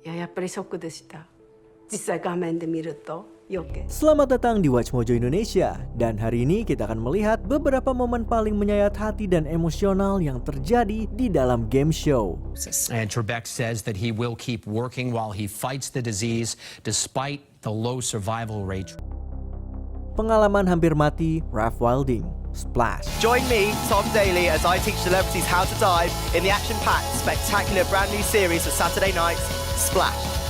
いや、やっぱりショックでした。実際画面で見ると余計。Selamat datang di Watch Mojo Indonesia. Dan hari ini kita akan melihat beberapa momen paling menyayat hati dan emosional yang terjadi di dalam game show. And Trebek says that he will keep working while he fights the disease despite the low survival rate. Pengalaman hampir mati Ralph Wilding. Splash. Join me, Tom Daly, as I teach celebrities how to dive in the action-packed, spectacular brand new series of Saturday nights, Splash.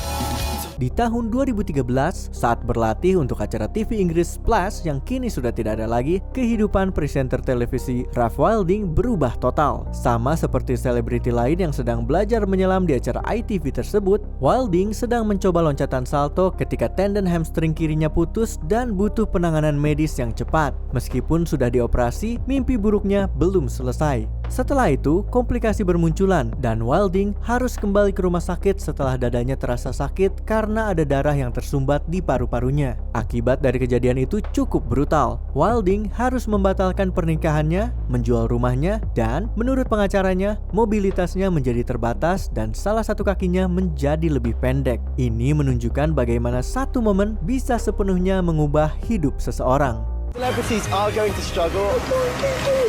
Di tahun 2013, saat berlatih untuk acara TV Inggris Splash yang kini sudah tidak ada lagi, kehidupan presenter televisi Ralph Wilding berubah total. Sama seperti selebriti lain yang sedang belajar menyelam di acara ITV tersebut, Wilding sedang mencoba loncatan salto ketika tendon hamstring kirinya putus dan butuh penanganan medis yang cepat. Meskipun sudah dioperasi, mimpi buruknya belum selesai. Setelah itu, komplikasi bermunculan dan Wilding harus kembali ke rumah sakit setelah dadanya terasa sakit karena ada darah yang tersumbat di paru-parunya. Akibat dari kejadian itu cukup brutal. Wilding harus membatalkan pernikahannya, menjual rumahnya, dan menurut pengacaranya, mobilitasnya menjadi terbatas dan salah satu kakinya menjadi lebih pendek. Ini menunjukkan bagaimana satu momen bisa sepenuhnya mengubah hidup seseorang. Celebrities are going to struggle.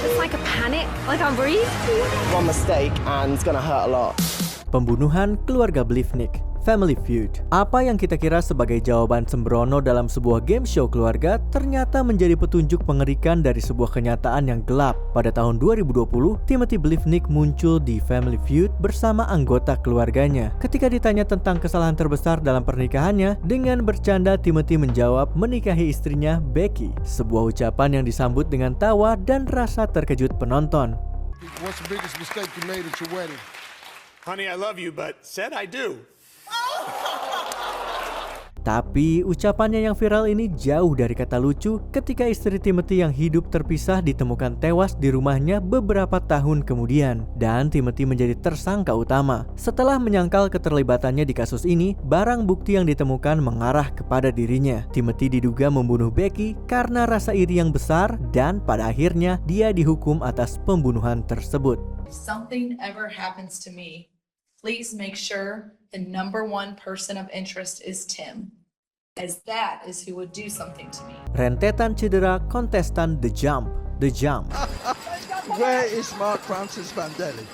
It's like a panic, like I'm breathe. One mistake and it's gonna hurt a lot. Pembunuhan keluarga Blivnik, Family Feud. Apa yang kita kira sebagai jawaban sembrono dalam sebuah game show keluarga ternyata menjadi petunjuk mengerikan dari sebuah kenyataan yang gelap. Pada tahun 2020, Timothy Blivnik muncul di Family Feud bersama anggota keluarganya. Ketika ditanya tentang kesalahan terbesar dalam pernikahannya, dengan bercanda Timothy menjawab menikahi istrinya Becky. Sebuah ucapan yang disambut dengan tawa dan rasa terkejut penonton. What's the biggest mistake you made at your wedding? Honey, I love you, but said I do. Tapi ucapannya yang viral ini jauh dari kata lucu ketika istri Timothy yang hidup terpisah ditemukan tewas di rumahnya beberapa tahun kemudian dan Timothy menjadi tersangka utama. Setelah menyangkal keterlibatannya di kasus ini, barang bukti yang ditemukan mengarah kepada dirinya. Timothy diduga membunuh Becky karena rasa iri yang besar dan pada akhirnya dia dihukum atas pembunuhan tersebut. If something ever happens to me, please make sure the number one person of interest is Tim, as that is who would do something to me. Rentetan cedera kontestan The Jump. Where is Mark Francis Vandelli?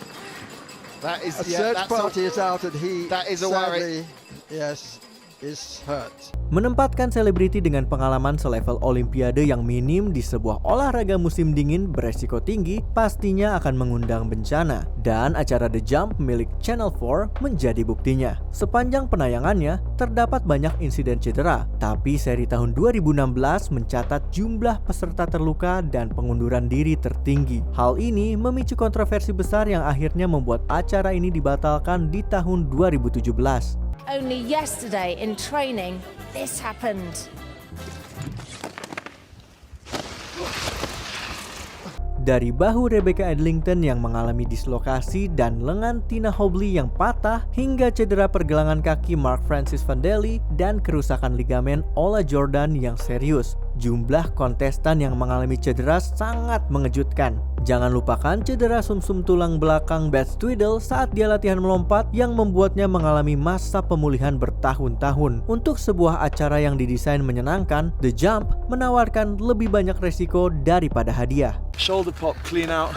That is A search party is out and he that is a worry. sadly, yes, is hurt. Menempatkan selebriti dengan pengalaman selevel olimpiade yang minim di sebuah olahraga musim dingin beresiko tinggi pastinya akan mengundang bencana. Dan acara The Jump milik Channel 4 menjadi buktinya. Sepanjang penayangannya, terdapat banyak insiden cedera. Tapi seri tahun 2016 mencatat jumlah peserta terluka dan pengunduran diri tertinggi. Hal ini memicu kontroversi besar yang akhirnya membuat acara ini dibatalkan di tahun 2017. Only yesterday in training, this happened. Dari bahu Rebecca Adlington yang mengalami dislokasi dan lengan Tina Hobley yang patah hingga cedera pergelangan kaki Mark Francis Vandelli dan kerusakan ligamen Ola Jordan yang serius. Jumlah kontestan yang mengalami cedera sangat mengejutkan. Jangan lupakan cedera sumsum tulang belakang Beth Tweedle saat dia latihan melompat yang membuatnya mengalami masa pemulihan bertahun-tahun. Untuk sebuah acara yang didesain menyenangkan, The Jump menawarkan lebih banyak resiko daripada hadiah. Shoulder pop clean out.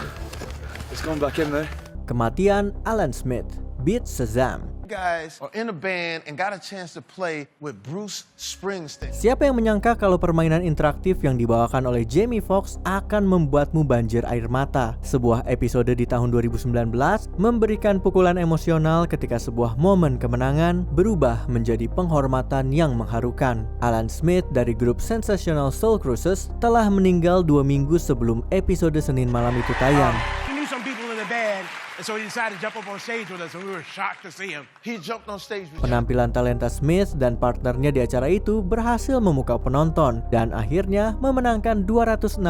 It's gone back in there. Kematian Alan Smith, Beat Shazam. Guys are in a band and got a chance to play with Bruce Springsteen. Siapa yang menyangka kalau permainan interaktif yang dibawakan oleh Jamie Foxx akan membuatmu banjir air mata. Sebuah episode di tahun 2019 memberikan pukulan emosional ketika sebuah momen kemenangan berubah menjadi penghormatan yang mengharukan. Alan Smith dari grup Sensational Soul Cruises telah meninggal 2 minggu sebelum episode Senin malam itu tayang. He knew some people in the band, and so he decided to jump up on stage with us, and we were shocked to see him. He jumped on stage with Penampilan talenta Smith dan partnernya di acara itu berhasil memukau penonton dan akhirnya memenangkan $260.000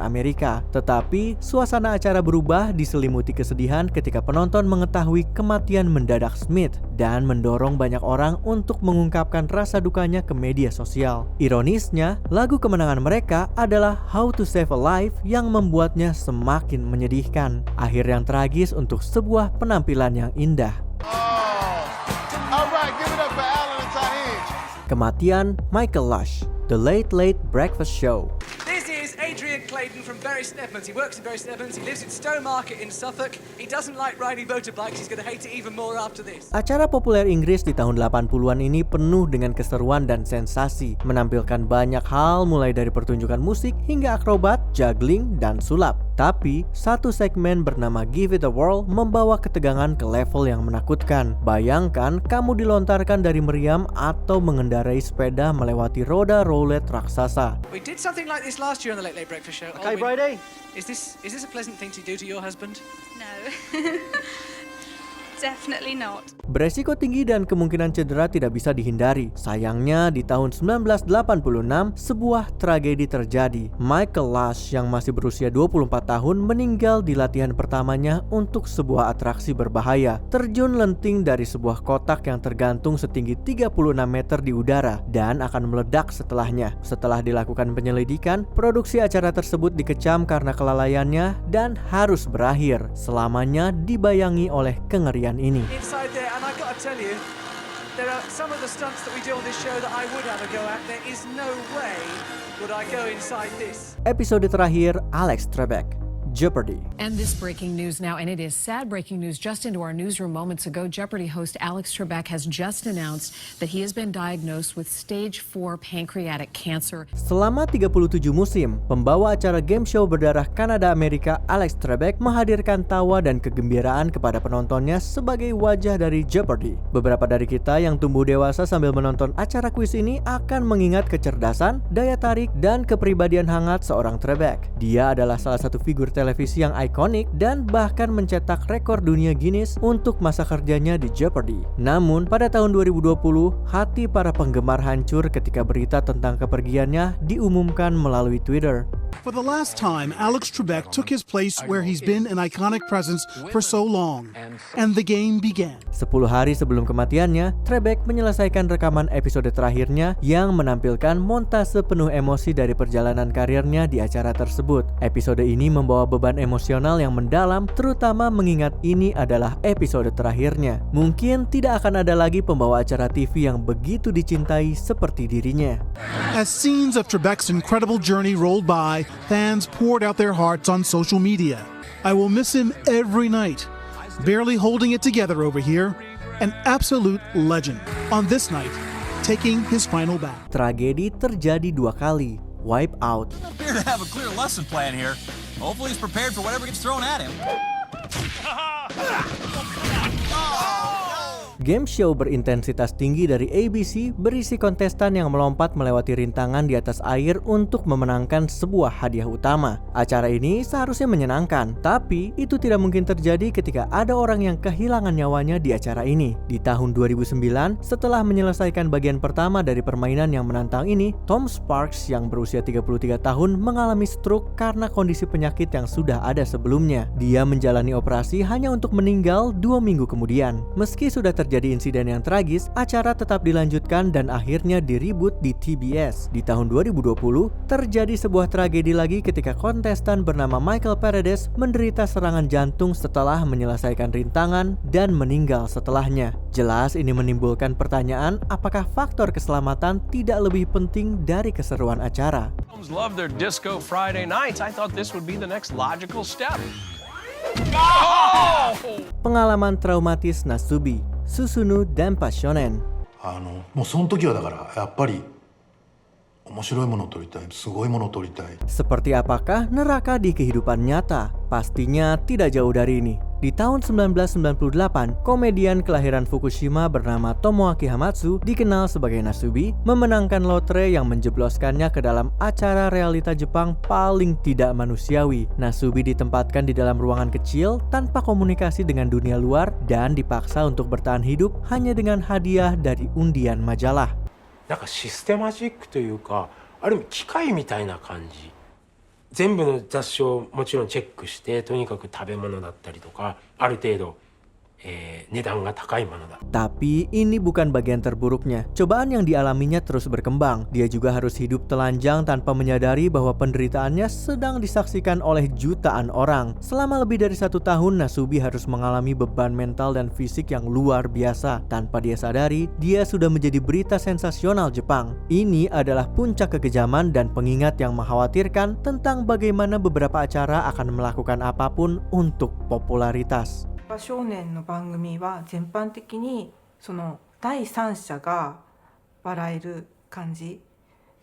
Amerika. Tetapi suasana acara berubah diselimuti kesedihan ketika penonton mengetahui kematian mendadak Smith dan mendorong banyak orang untuk mengungkapkan rasa dukanya ke media sosial. Ironisnya, lagu kemenangan mereka adalah How to Save a Life yang membuatnya semakin menyedihkan. Akhir yang tragis untuk sebuah penampilan yang indah. I Kematian Michael Lush, The Late Late Breakfast Show. This is Adrian Clayton from Bury St Edmunds. He works in Bury St Edmunds. He lives in Stowmarket in Suffolk. He doesn't like riding motorbikes. He's going to hate it even more after this. Acara populer Inggris di tahun 80-an ini penuh dengan keseruan dan sensasi, menampilkan banyak hal mulai dari pertunjukan musik hingga akrobat, juggling, dan sulap. Tapi, satu segmen bernama Give It A Whirl membawa ketegangan ke level yang menakutkan. Bayangkan kamu dilontarkan dari meriam atau mengendarai sepeda melewati roda roulette raksasa. We did something like this last year on the Late Late Breakfast Show. Okay, Brady. Is this a pleasant thing to do to your husband? No. Definitely not. Beresiko tinggi dan kemungkinan cedera tidak bisa dihindari. Sayangnya di tahun 1986 sebuah tragedi terjadi. Michael Lush yang masih berusia 24 tahun meninggal di latihan pertamanya untuk sebuah atraksi berbahaya. Terjun lenting dari sebuah kotak yang tergantung setinggi 36 meter di udara dan akan meledak setelahnya. Setelah dilakukan penyelidikan, produksi acara tersebut dikecam karena kelalaiannya dan harus berakhir. Selamanya dibayangi oleh kengerian ini. Inside there, and I got to tell you, there are some of the stunts that we do on this show that I would have a go at. There is no way would I go inside this. Episode terakhir, Alex Trebek, Jeopardy. And this breaking news now, and it is sad breaking news just into our newsroom moments ago. Jeopardy host Alex Trebek has just announced that he has been diagnosed with stage 4 pancreatic cancer. Selama 37 musim, pembawa acara game show berdarah Kanada-Amerika Alex Trebek menghadirkan tawa dan kegembiraan kepada penontonnya sebagai wajah dari Jeopardy. Beberapa dari kita yang tumbuh dewasa sambil menonton acara kuis ini akan mengingat kecerdasan, daya tarik, dan kepribadian hangat seorang Trebek. Dia adalah salah satu figur televisi yang ikonik dan bahkan mencetak rekor dunia Guinness untuk masa kerjanya di Jeopardy. Namun, pada tahun 2020, hati para penggemar hancur ketika berita tentang kepergiannya diumumkan melalui Twitter. For the last time, Alex Trebek took his place where he's been an iconic presence for so long. And the game began. 10 hari sebelum kematiannya, Trebek menyelesaikan rekaman episode terakhirnya yang menampilkan montase penuh emosi dari perjalanan karirnya di acara tersebut. Episode ini membawa beban emosional yang mendalam, terutama mengingat ini adalah episode terakhirnya. Mungkin tidak akan ada lagi pembawa acara TV yang begitu dicintai seperti dirinya. As scenes of Trebek's incredible journey rolled by, fans poured out their hearts on social media. I will miss him every night. Barely holding it together over here. An absolute legend. On this night, taking his final bow. Tragedi terjadi 2 kali. Wipe out. Appear to have a clear lesson plan here. Hopefully he's prepared for whatever gets thrown at him. Game show berintensitas tinggi dari ABC berisi kontestan yang melompat melewati rintangan di atas air untuk memenangkan sebuah hadiah utama. Acara ini seharusnya menyenangkan, tapi itu tidak mungkin terjadi ketika ada orang yang kehilangan nyawanya di acara ini. Di tahun 2009, setelah menyelesaikan bagian pertama dari permainan yang menantang ini, Tom Sparks yang berusia 33 tahun mengalami stroke karena kondisi penyakit yang sudah ada sebelumnya. Dia menjalani operasi hanya untuk meninggal 2 minggu kemudian. Meski sudah terjadi insiden yang tragis, acara tetap dilanjutkan dan akhirnya di-reboot di TBS. Di tahun 2020, terjadi sebuah tragedi lagi ketika kontestan bernama Michael Paradise menderita serangan jantung setelah menyelesaikan rintangan dan meninggal setelahnya. Jelas ini menimbulkan pertanyaan, apakah faktor keselamatan tidak lebih penting dari keseruan acara? Love their disco Friday nights. I thought this would be the next logical step. Pengalaman traumatis Nasubi, Susunu Danpa Shonen. もうその時はだからやっぱり面白いものを撮りたい、すごいものを撮りたい。 Seperti apakah neraka di kehidupan nyata? Pastinya tidak jauh dari ini. Di tahun 1998, komedian kelahiran Fukushima bernama Tomoaki Hamatsu, dikenal sebagai Nasubi, memenangkan lotre yang menjebloskannya ke dalam acara realita Jepang paling tidak manusiawi. Nasubi ditempatkan di dalam ruangan kecil tanpa komunikasi dengan dunia luar dan dipaksa untuk bertahan hidup hanya dengan hadiah dari undian majalah. なんかシステマチックというか、ある意味機械みたいな感じ。全部の雑誌をもちろんチェックして、とにかく食べ物だったりとか、ある程度値段が高いものだ。 Tapi ini bukan bagian terburuknya. Cobaan yang dialaminya terus berkembang. Dia juga harus hidup telanjang tanpa menyadari bahwa penderitaannya sedang disaksikan oleh jutaan orang. Selama lebih dari 1 tahun, Nasubi harus mengalami beban mental dan fisik yang luar biasa. Tanpa dia sadari, dia sudah menjadi berita sensasional Jepang. Ini adalah puncak kekejaman dan pengingat yang mengkhawatirkan tentang bagaimana beberapa acara akan melakukan apapun untuk popularitas. 少年の番組は全般的にその第三者が笑える感じ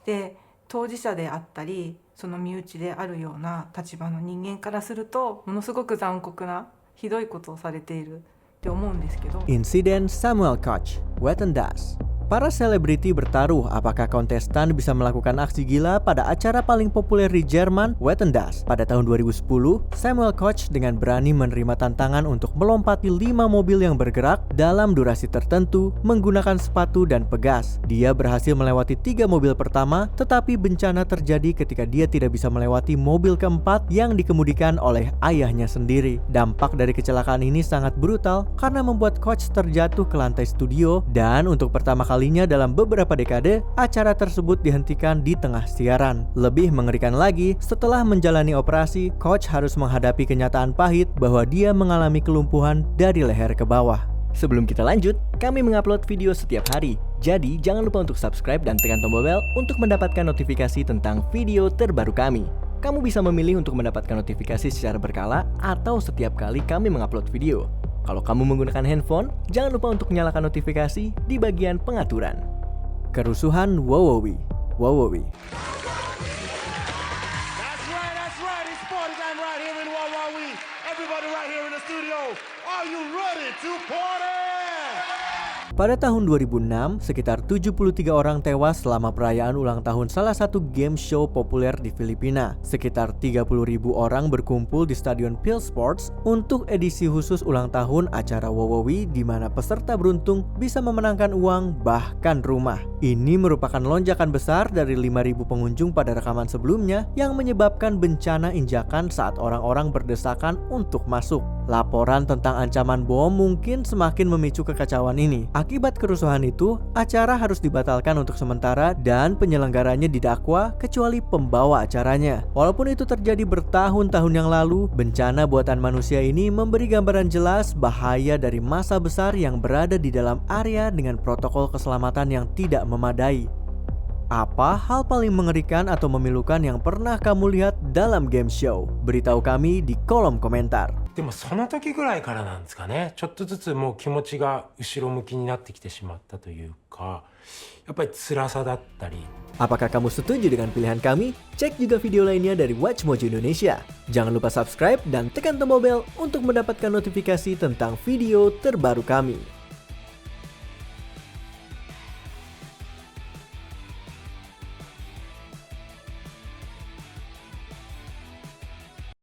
で、当事者であったりその身内であるような立場の人間からするとものすごく残酷なひどいことをされているって思うんですけど。 Insiden Samuel Koch, Wetten Das. Para selebriti bertaruh apakah kontestan bisa melakukan aksi gila pada acara paling populer di Jerman, Wetten Das. Pada tahun 2010, Samuel Koch dengan berani menerima tantangan untuk melompati 5 mobil yang bergerak dalam durasi tertentu menggunakan sepatu dan pegas. Dia berhasil melewati 3 mobil pertama, tetapi bencana terjadi ketika dia tidak bisa melewati mobil keempat yang dikemudikan oleh ayahnya sendiri. Dampak dari kecelakaan ini sangat brutal karena membuat Koch terjatuh ke lantai studio, dan untuk pertama kalinya dalam beberapa dekade, acara tersebut dihentikan di tengah siaran. Lebih mengerikan lagi, setelah menjalani operasi, Koch harus menghadapi kenyataan pahit bahwa dia mengalami kelumpuhan dari leher ke bawah. Sebelum kita lanjut, kami mengupload video setiap hari. Jadi, jangan lupa untuk subscribe dan tekan tombol bel untuk mendapatkan notifikasi tentang video terbaru kami. Kamu bisa memilih untuk mendapatkan notifikasi secara berkala atau setiap kali kami mengupload video. Kalau kamu menggunakan handphone, jangan lupa untuk nyalakan notifikasi di bagian pengaturan. Kerusuhan Wowowi. Wowowi. That's right. It's party time right here in Wawawi. Everybody right here in the studio. Are you ready to party? Pada tahun 2006, sekitar 73 orang tewas selama perayaan ulang tahun salah satu game show populer di Filipina. Sekitar 30.000 orang berkumpul di Stadion Phil Sports untuk edisi khusus ulang tahun acara Wowowi, di mana peserta beruntung bisa memenangkan uang bahkan rumah. Ini merupakan lonjakan besar dari 5.000 pengunjung pada rekaman sebelumnya yang menyebabkan bencana injakan saat orang-orang berdesakan untuk masuk. Laporan tentang ancaman bom mungkin semakin memicu kekacauan ini. Akibat kerusuhan itu, acara harus dibatalkan untuk sementara dan penyelenggaranya didakwa kecuali pembawa acaranya. Walaupun itu terjadi bertahun-tahun yang lalu, bencana buatan manusia ini memberi gambaran jelas bahaya dari massa besar yang berada di dalam area dengan protokol keselamatan yang tidak memadai. Apa hal paling mengerikan atau memilukan yang pernah kamu lihat dalam game show? Beritahu kami di kolom komentar. でもその時ぐらいからなんですかね。ちょっとずつもう気持ちが後ろ向きになってきてしまったというか、やっぱり辛さだったり。 Apakah kamu setuju dengan pilihan kami? Cek juga video lainnya dari Watch Mojo Indonesia. Jangan lupa subscribe dan tekan tombol bel untuk mendapatkan notifikasi tentang video terbaru kami.